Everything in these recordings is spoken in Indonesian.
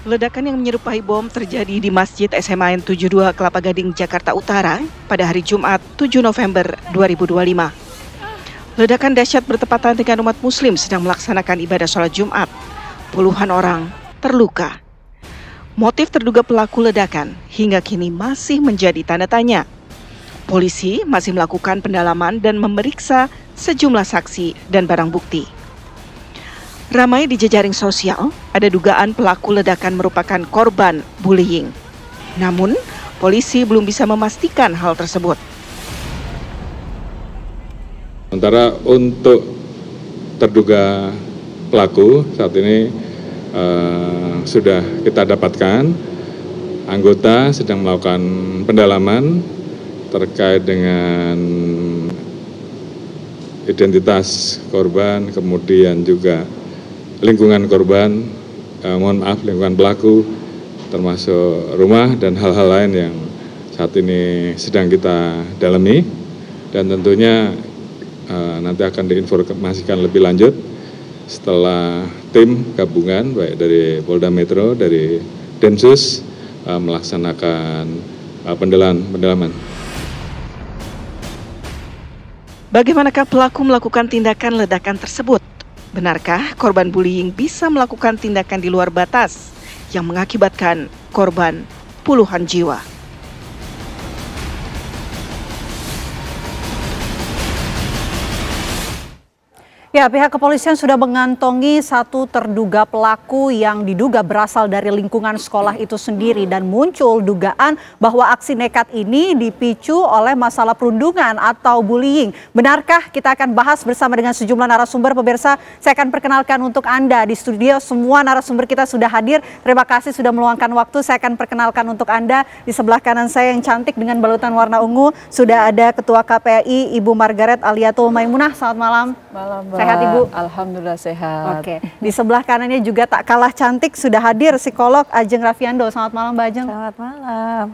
Ledakan yang menyerupai bom terjadi di Masjid SMA N 72 Kelapa Gading, Jakarta Utara pada hari Jumat 7 November 2025. Ledakan dahsyat bertepatan dengan umat muslim sedang melaksanakan ibadah sholat Jumat. Puluhan orang terluka. Motif terduga pelaku ledakan hingga kini masih menjadi tanda tanya. Polisi masih melakukan pendalaman dan memeriksa sejumlah saksi dan barang bukti. Ramai di jejaring sosial, ada dugaan pelaku ledakan merupakan korban bullying. Namun, polisi belum bisa memastikan hal tersebut. Sementara untuk terduga pelaku saat ini sudah kita dapatkan, anggota sedang melakukan pendalaman terkait dengan identitas korban, kemudian juga lingkungan korban, lingkungan pelaku, termasuk rumah dan hal-hal lain yang saat ini sedang kita dalami, dan tentunya nanti akan diinformasikan lebih lanjut setelah tim gabungan baik dari Polda Metro, dari Densus melaksanakan pendalaman. Bagaimanakah pelaku melakukan tindakan ledakan tersebut? Benarkah korban bullying bisa melakukan tindakan di luar batas yang mengakibatkan korban puluhan jiwa? Ya, pihak kepolisian sudah mengantongi satu terduga pelaku yang diduga berasal dari lingkungan sekolah itu sendiri, dan muncul dugaan bahwa aksi nekat ini dipicu oleh masalah perundungan atau bullying. Benarkah? Kita akan bahas bersama dengan sejumlah narasumber. Pemirsa, saya akan perkenalkan untuk Anda di studio. Semua narasumber kita sudah hadir. Terima kasih sudah meluangkan waktu. Saya akan perkenalkan untuk Anda. Di sebelah kanan saya yang cantik dengan balutan warna ungu sudah ada Ketua KPI Ibu Margaret Aliatul Maimunah. Selamat malam. Malam, sehat Ibu? Alhamdulillah sehat. Oke. Di sebelah kanannya juga tak kalah cantik sudah hadir psikolog Ajeng Raffiando. Selamat malam Mbak Ajeng. Selamat malam.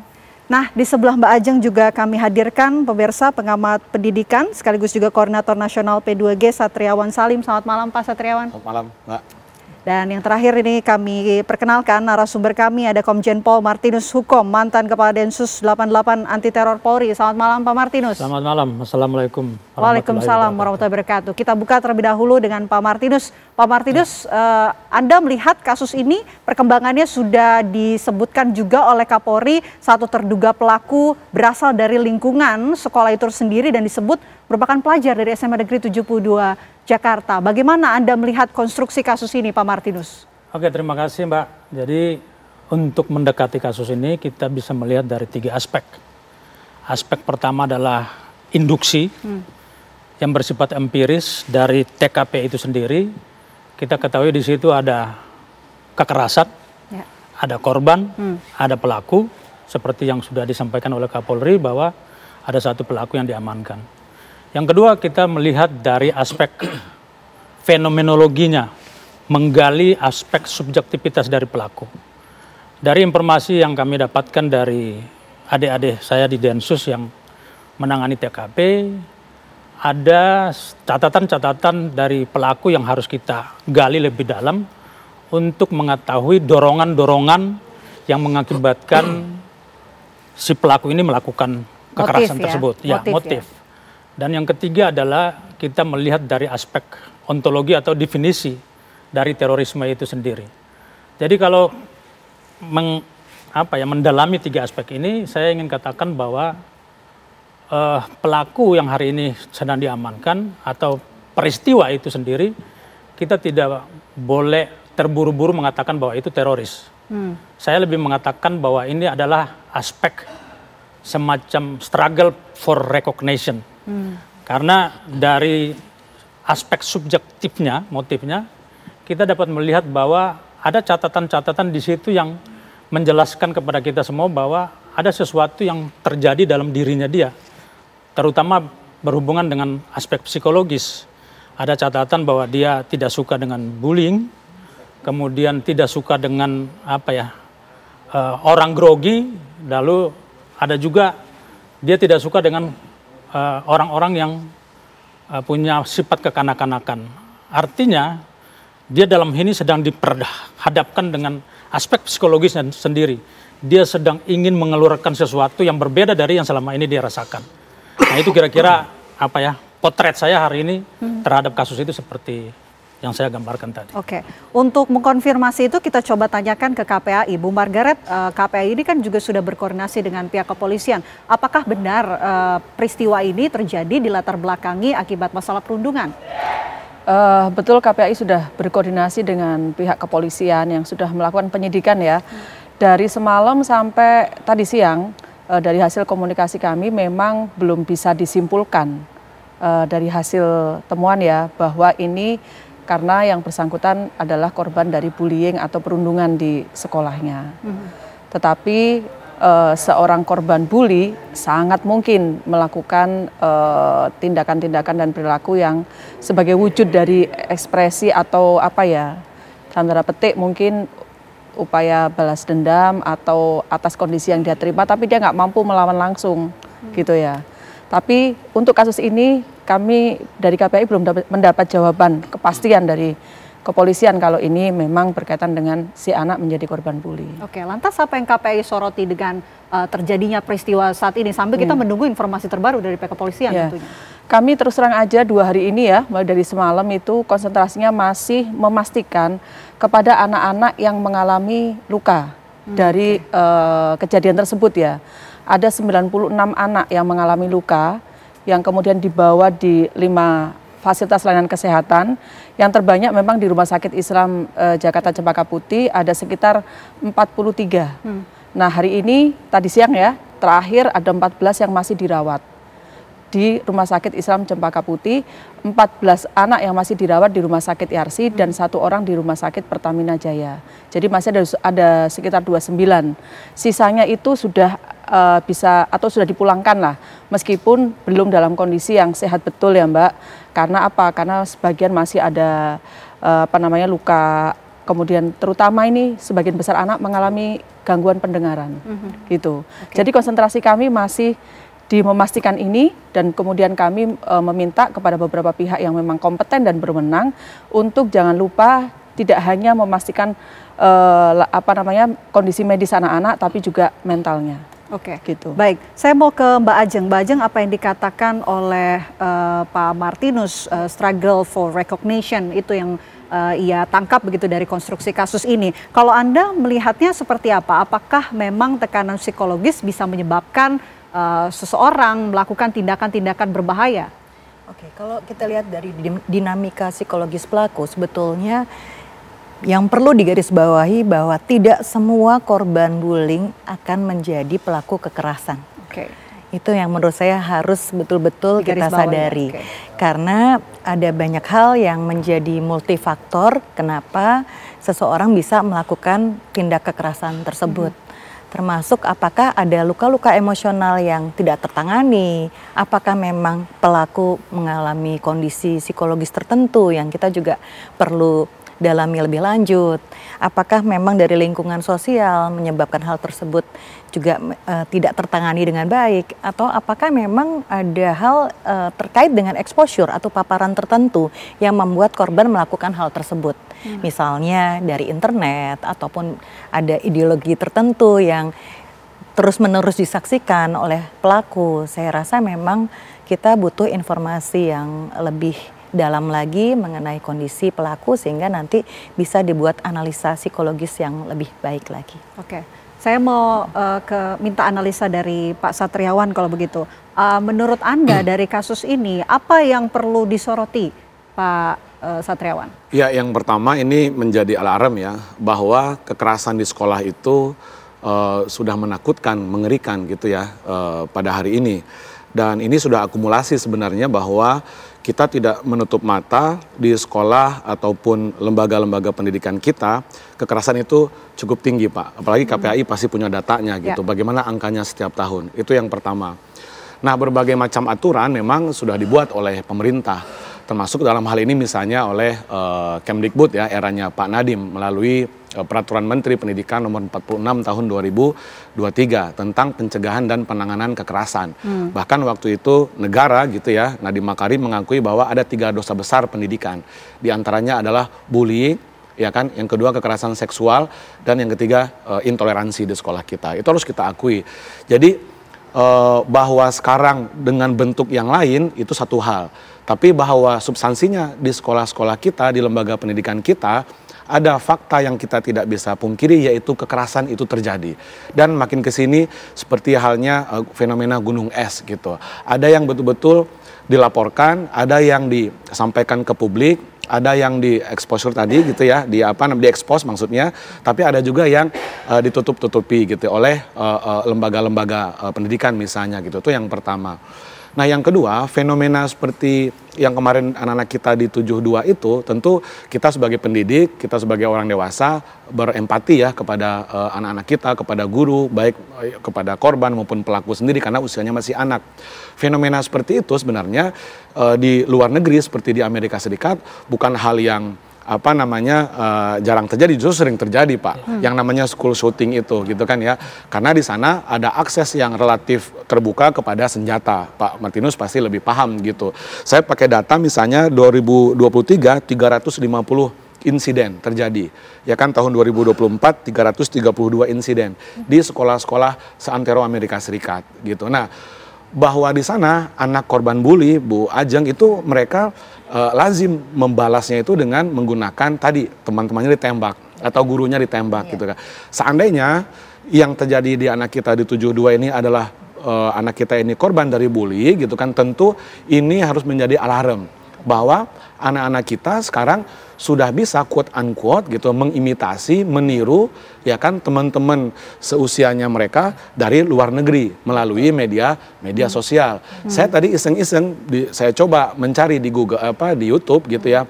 Nah, di sebelah Mbak Ajeng juga kami hadirkan pemirsa pengamat pendidikan sekaligus juga Koordinator Nasional P2G Satriawan Salim. Selamat malam Pak Satriawan. Selamat malam Mbak. Dan yang terakhir ini kami perkenalkan narasumber kami ada Komjen Pol Martinus Hukom, mantan Kepala Densus 88 Anti Teror Polri. Selamat malam Pak Martinus. Selamat malam. Assalamualaikum. Waalaikumsalam warahmatullahi wabarakatuh. Kita buka terlebih dahulu dengan Pak Martinus. Pak Martinus, Anda melihat kasus ini perkembangannya sudah disebutkan juga oleh Kapolri, satu terduga pelaku berasal dari lingkungan sekolah itu sendiri dan disebut merupakan pelajar dari SMA Negeri 72 Jakarta. Bagaimana Anda melihat konstruksi kasus ini Pak Martinus? Oke, terima kasih Mbak. Jadi untuk mendekati kasus ini kita bisa melihat dari 3 aspek. Aspek pertama adalah induksi yang bersifat empiris dari TKP itu sendiri. Kita ketahui di situ ada kekerasan, ada korban, ada pelaku. Seperti yang sudah disampaikan oleh Kapolri bahwa ada satu pelaku yang diamankan. Yang kedua, kita melihat dari aspek fenomenologinya, menggali aspek subjektivitas dari pelaku. Dari informasi yang kami dapatkan dari adik-adik saya di Densus yang menangani TKP, ada catatan-catatan dari pelaku yang harus kita gali lebih dalam untuk mengetahui dorongan-dorongan yang mengakibatkan si pelaku ini melakukan kekerasan tersebut. Motif. Dan yang ketiga adalah kita melihat dari aspek ontologi atau definisi dari terorisme itu sendiri. Jadi kalau mendalami 3 aspek ini, saya ingin katakan bahwa pelaku yang hari ini sedang diamankan atau peristiwa itu sendiri, kita tidak boleh terburu-buru mengatakan bahwa itu teroris. Saya lebih mengatakan bahwa ini adalah aspek semacam struggle for recognition. Karena dari aspek subjektifnya, motifnya, kita dapat melihat bahwa ada catatan-catatan di situ yang menjelaskan kepada kita semua bahwa ada sesuatu yang terjadi dalam dirinya dia, terutama berhubungan dengan aspek psikologis. Ada catatan bahwa dia tidak suka dengan bullying, kemudian tidak suka dengan orang grogi, lalu ada juga dia tidak suka dengan orang-orang yang punya sifat kekanak-kanakan. Artinya dia dalam ini sedang diperhadapkan dengan aspek psikologisnya sendiri. Dia sedang ingin mengeluarkan sesuatu yang berbeda dari yang selama ini dia rasakan. Nah itu kira-kira apa ya, potret saya hari ini terhadap kasus itu seperti yang saya gambarkan tadi. Oke, untuk mengkonfirmasi itu kita coba tanyakan ke KPAI. Bu Margaret, KPAI ini kan juga sudah berkoordinasi dengan pihak kepolisian. Apakah benar peristiwa ini terjadi di latar belakangi akibat masalah perundungan? Betul, KPAI sudah berkoordinasi dengan pihak kepolisian yang sudah melakukan penyidikan ya. Dari semalam sampai tadi siang, dari hasil komunikasi kami memang belum bisa disimpulkan dari hasil temuan ya, bahwa ini karena yang bersangkutan adalah korban dari bullying atau perundungan di sekolahnya. Tetapi seorang korban bully sangat mungkin melakukan tindakan-tindakan dan perilaku yang sebagai wujud dari ekspresi atau apa ya, tanda petik mungkin upaya balas dendam atau atas kondisi yang dia terima tapi dia nggak mampu melawan langsung gitu ya. Tapi untuk kasus ini kami dari KPAI belum mendapat jawaban kepastian dari kepolisian kalau ini memang berkaitan dengan si anak menjadi korban bully. Oke, lantas apa yang KPAI soroti dengan terjadinya peristiwa saat ini sambil kita menunggu informasi terbaru dari pihak kepolisian tentunya? Kami terus terang aja 2 hari ini ya, mulai dari semalam itu konsentrasinya masih memastikan kepada anak-anak yang mengalami luka dari kejadian tersebut ya. Ada 96 anak yang mengalami luka yang kemudian dibawa di 5 fasilitas layanan kesehatan. Yang terbanyak memang di Rumah Sakit Islam Jakarta Cempaka Putih ada sekitar 43. Nah hari ini tadi siang ya, terakhir ada 14 yang masih dirawat di Rumah Sakit Islam Cempaka Putih, 14 anak yang masih dirawat di Rumah Sakit Yarsi dan 1 orang di Rumah Sakit Pertamina Jaya. Jadi masih ada sekitar 29. Sisanya itu sudah bisa atau sudah dipulangkan lah, meskipun belum dalam kondisi yang sehat betul ya Mbak. Karena apa? Karena sebagian masih ada luka, kemudian terutama ini sebagian besar anak mengalami gangguan pendengaran gitu. Jadi konsentrasi kami masih di memastikan ini dan kemudian kami meminta kepada beberapa pihak yang memang kompeten dan berwenang untuk jangan lupa tidak hanya memastikan kondisi medis anak-anak tapi juga mentalnya. Oke, gitu. Baik. Saya mau ke Mbak Ajeng. Mbak Ajeng, apa yang dikatakan oleh Pak Martinus, struggle for recognition itu yang ia tangkap begitu dari konstruksi kasus ini. Kalau Anda melihatnya seperti apa? Apakah memang tekanan psikologis bisa menyebabkan seseorang melakukan tindakan-tindakan berbahaya? Oke, kalau kita lihat dari dinamika psikologis pelaku, sebetulnya yang perlu digarisbawahi bahwa tidak semua korban bullying akan menjadi pelaku kekerasan. Oke. Itu yang menurut saya harus betul-betul kita sadari. Oke. Karena ada banyak hal yang menjadi multifaktor kenapa seseorang bisa melakukan tindak kekerasan tersebut. Termasuk apakah ada luka-luka emosional yang tidak tertangani, apakah memang pelaku mengalami kondisi psikologis tertentu yang kita juga perlu dalami lebih lanjut, apakah memang dari lingkungan sosial menyebabkan hal tersebut juga tidak tertangani dengan baik, atau apakah memang ada hal terkait dengan exposure atau paparan tertentu yang membuat korban melakukan hal tersebut. Misalnya dari internet ataupun ada ideologi tertentu yang terus-menerus disaksikan oleh pelaku. Saya rasa memang kita butuh informasi yang lebih dalam lagi mengenai kondisi pelaku sehingga nanti bisa dibuat analisa psikologis yang lebih baik lagi. Oke, saya mau minta analisa dari Pak Satriawan kalau begitu. Menurut Anda dari kasus ini apa yang perlu disoroti, Pak Satriawan? Ya, yang pertama ini menjadi alarm ya bahwa kekerasan di sekolah itu sudah menakutkan, mengerikan gitu ya pada hari ini. Dan ini sudah akumulasi sebenarnya bahwa kita tidak menutup mata di sekolah ataupun lembaga-lembaga pendidikan kita, kekerasan itu cukup tinggi Pak. Apalagi KPAI pasti punya datanya gitu, bagaimana angkanya setiap tahun. Itu yang pertama. Nah, berbagai macam aturan memang sudah dibuat oleh pemerintah. Termasuk dalam hal ini misalnya oleh Kemdikbud ya, eranya Pak Nadiem melalui Peraturan Menteri Pendidikan nomor 46 tahun 2023 tentang pencegahan dan penanganan kekerasan. Bahkan waktu itu negara gitu ya, Nadiem Makarim mengakui bahwa ada 3 dosa besar pendidikan. Di antaranya adalah bullying, ya kan? Yang kedua kekerasan seksual, dan yang ketiga intoleransi di sekolah kita. Itu harus kita akui. Jadi bahwa sekarang dengan bentuk yang lain itu satu hal. Tapi bahwa substansinya di sekolah-sekolah kita, di lembaga pendidikan kita, ada fakta yang kita tidak bisa pungkiri, yaitu kekerasan itu terjadi. Dan makin ke sini seperti halnya fenomena gunung es gitu. Ada yang betul-betul dilaporkan, ada yang disampaikan ke publik, ada yang di-exposure tadi gitu ya, di-expose maksudnya, tapi ada juga yang ditutup-tutupi gitu oleh lembaga-lembaga pendidikan misalnya gitu. Itu yang pertama. Nah yang kedua, fenomena seperti yang kemarin anak-anak kita di 72 itu, tentu kita sebagai pendidik, kita sebagai orang dewasa berempati ya kepada anak-anak kita, kepada guru, baik kepada korban maupun pelaku sendiri karena usianya masih anak. Fenomena seperti itu sebenarnya di luar negeri seperti di Amerika Serikat bukan hal yang jarang terjadi, justru sering terjadi Pak. Yang namanya school shooting itu gitu kan ya. Karena di sana ada akses yang relatif terbuka kepada senjata. Pak Martinus pasti lebih paham gitu. Saya pakai data misalnya 2023 350 insiden terjadi. Ya kan tahun 2024 332 insiden di sekolah-sekolah seantero Amerika Serikat gitu. Nah, bahwa di sana anak korban bully, Bu Ajeng, itu mereka lazim membalasnya itu dengan menggunakan tadi teman-temannya ditembak atau gurunya ditembak gitu kan. Seandainya yang terjadi di anak kita di 72 ini adalah anak kita ini korban dari bully gitu kan, tentu ini harus menjadi alarm bahwa anak-anak kita sekarang sudah bisa quote unquote gitu mengimitasi, meniru ya kan teman-teman seusianya mereka dari luar negeri melalui media sosial. Saya tadi iseng-iseng saya coba mencari di Google di YouTube gitu ya,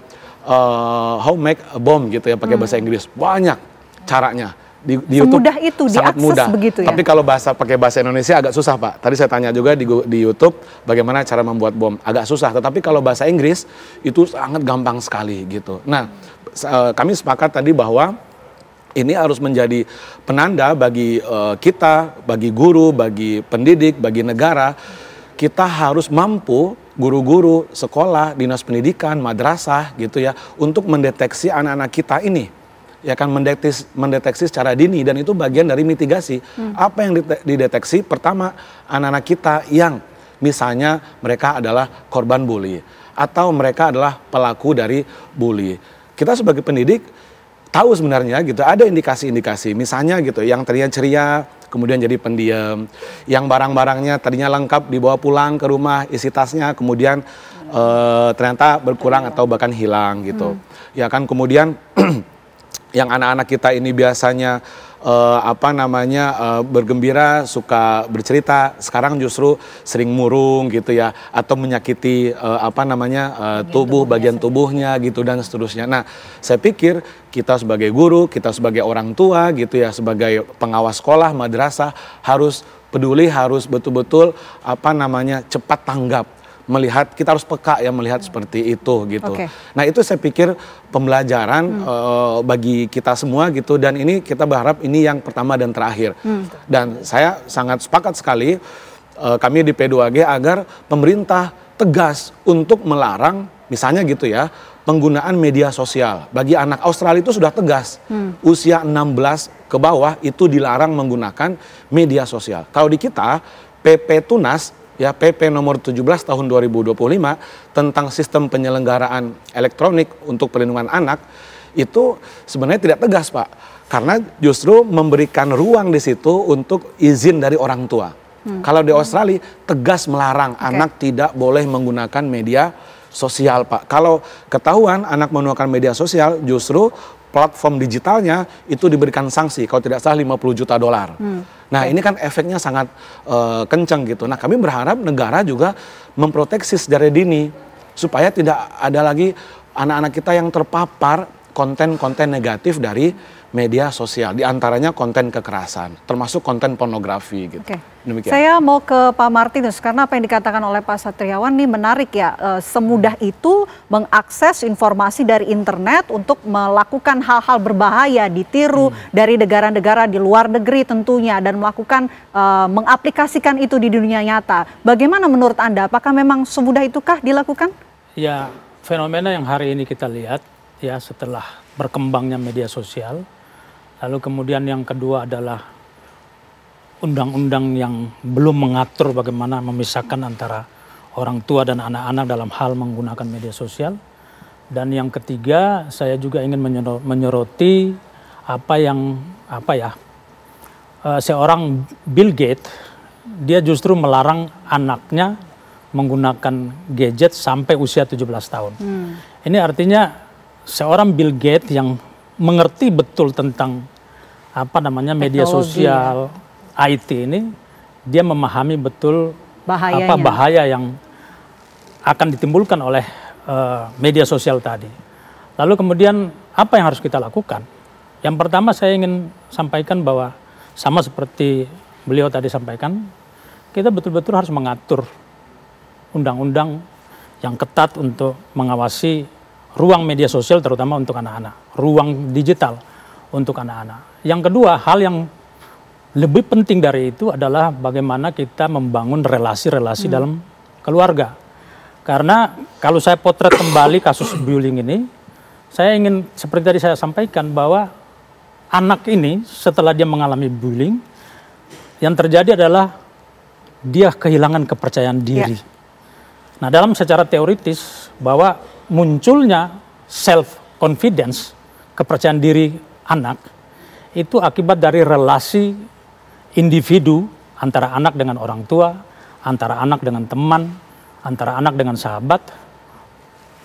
how make a bomb gitu ya pakai bahasa Inggris. Banyak caranya. Di YouTube semudah itu sangat mudah begitu ya. Tapi kalau pakai bahasa Indonesia agak susah Pak. Tadi saya tanya juga di YouTube bagaimana cara membuat bom, agak susah. Tetapi kalau bahasa Inggris itu sangat gampang sekali gitu. Nah, kami sepakat tadi bahwa ini harus menjadi penanda bagi kita, bagi guru, bagi pendidik, bagi negara. Kita harus mampu, guru-guru, sekolah, dinas pendidikan, madrasah gitu ya, untuk mendeteksi anak-anak kita ini. Ya kan mendeteksi secara dini, dan itu bagian dari mitigasi. Apa yang dideteksi? Pertama, anak-anak kita yang misalnya mereka adalah korban bully atau mereka adalah pelaku dari bully. Kita sebagai pendidik tahu sebenarnya gitu, ada indikasi-indikasi misalnya gitu yang tadinya ceria kemudian jadi pendiam, yang barang-barangnya tadinya lengkap dibawa pulang ke rumah isi tasnya kemudian ternyata berkurang atau bahkan hilang gitu. Ya kan, kemudian yang anak-anak kita ini biasanya bergembira, suka bercerita, sekarang justru sering murung gitu ya, atau menyakiti tubuh, bagian tubuhnya gitu dan seterusnya. Nah, saya pikir kita sebagai guru, kita sebagai orang tua gitu ya, sebagai pengawas sekolah, madrasah harus peduli, harus betul-betul cepat tanggap. Melihat, kita harus peka ya melihat seperti itu gitu. Nah itu saya pikir pembelajaran bagi kita semua gitu, dan ini kita berharap ini yang pertama dan terakhir. Dan saya sangat sepakat sekali kami di P2G agar pemerintah tegas untuk melarang misalnya gitu ya penggunaan media sosial. Bagi anak Australia itu sudah tegas, usia 16 ke bawah itu dilarang menggunakan media sosial. Kalau di kita PP Tunas ya, PP nomor 17 tahun 2025 tentang sistem penyelenggaraan elektronik untuk perlindungan anak itu sebenarnya tidak tegas Pak, karena justru memberikan ruang di situ untuk izin dari orang tua. Kalau di Australia tegas melarang anak tidak boleh menggunakan media sosial Pak. Kalau ketahuan anak menggunakan media sosial, justru platform digitalnya itu diberikan sanksi, kalau tidak salah $50 juta. Nah ini kan efeknya sangat kencang gitu. Nah kami berharap negara juga memproteksi secara dini supaya tidak ada lagi anak-anak kita yang terpapar konten-konten negatif dari media sosial, diantaranya konten kekerasan, termasuk konten pornografi gitu. Demikian. Saya mau ke Pak Martinus, karena apa yang dikatakan oleh Pak Satriawan ini menarik ya, semudah itu mengakses informasi dari internet untuk melakukan hal-hal berbahaya, ditiru dari negara-negara di luar negeri tentunya, dan melakukan mengaplikasikan itu di dunia nyata. Bagaimana menurut Anda, apakah memang semudah itukah dilakukan? Ya, fenomena yang hari ini kita lihat ya setelah berkembangnya media sosial. Lalu kemudian yang kedua adalah undang-undang yang belum mengatur bagaimana memisahkan antara orang tua dan anak-anak dalam hal menggunakan media sosial. Dan yang ketiga, saya juga ingin menyoroti seorang Bill Gates, dia justru melarang anaknya menggunakan gadget sampai usia 17 tahun. Ini artinya seorang Bill Gates yang mengerti betul tentang media sosial, IT ini, dia memahami betul bahaya yang akan ditimbulkan oleh media sosial tadi. Lalu kemudian apa yang harus kita lakukan? Yang pertama saya ingin sampaikan bahwa sama seperti beliau tadi sampaikan, kita betul-betul harus mengatur undang-undang yang ketat untuk mengawasi ruang media sosial terutama untuk anak-anak, ruang digital untuk anak-anak. Yang kedua, hal yang lebih penting dari itu adalah bagaimana kita membangun relasi-relasi dalam keluarga. Karena kalau saya potret kembali kasus bullying ini, saya ingin seperti tadi saya sampaikan bahwa anak ini setelah dia mengalami bullying, yang terjadi adalah dia kehilangan kepercayaan diri. Nah, dalam secara teoritis bahwa munculnya self confidence, kepercayaan diri anak itu akibat dari relasi individu antara anak dengan orang tua, antara anak dengan teman, antara anak dengan sahabat,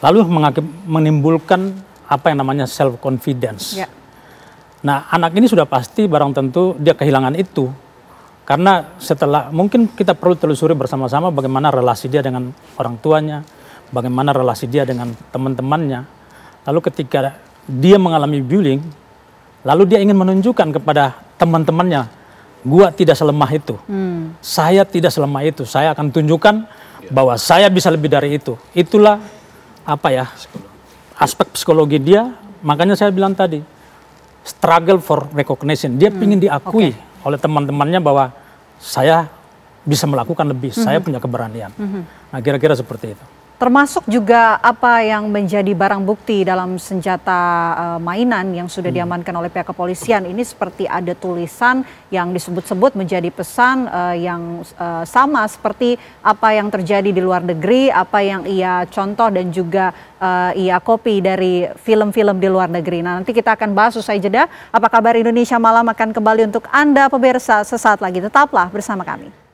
lalu menimbulkan apa yang namanya self confidence. Nah, anak ini sudah pasti barang tentu dia kehilangan itu. Karena setelah, mungkin kita perlu telusuri bersama-sama bagaimana relasi dia dengan orang tuanya, bagaimana relasi dia dengan teman-temannya. Lalu ketika dia mengalami bullying, lalu dia ingin menunjukkan kepada teman-temannya, gua tidak selemah itu, saya tidak selemah itu, saya akan tunjukkan bahwa saya bisa lebih dari itu. Itulah aspek psikologi dia. Makanya saya bilang tadi, struggle for recognition. Dia ingin diakui oleh teman-temannya bahwa saya bisa melakukan lebih, saya punya keberanian. Nah, kira-kira seperti itu. Termasuk juga apa yang menjadi barang bukti dalam senjata mainan yang sudah diamankan oleh pihak kepolisian. Ini seperti ada tulisan yang disebut-sebut menjadi pesan yang sama seperti apa yang terjadi di luar negeri, apa yang ia contoh dan juga ia copy dari film-film di luar negeri. Nah, nanti kita akan bahas usai jeda. Apa kabar Indonesia Malam akan kembali untuk Anda pemirsa sesaat lagi. Tetaplah bersama kami.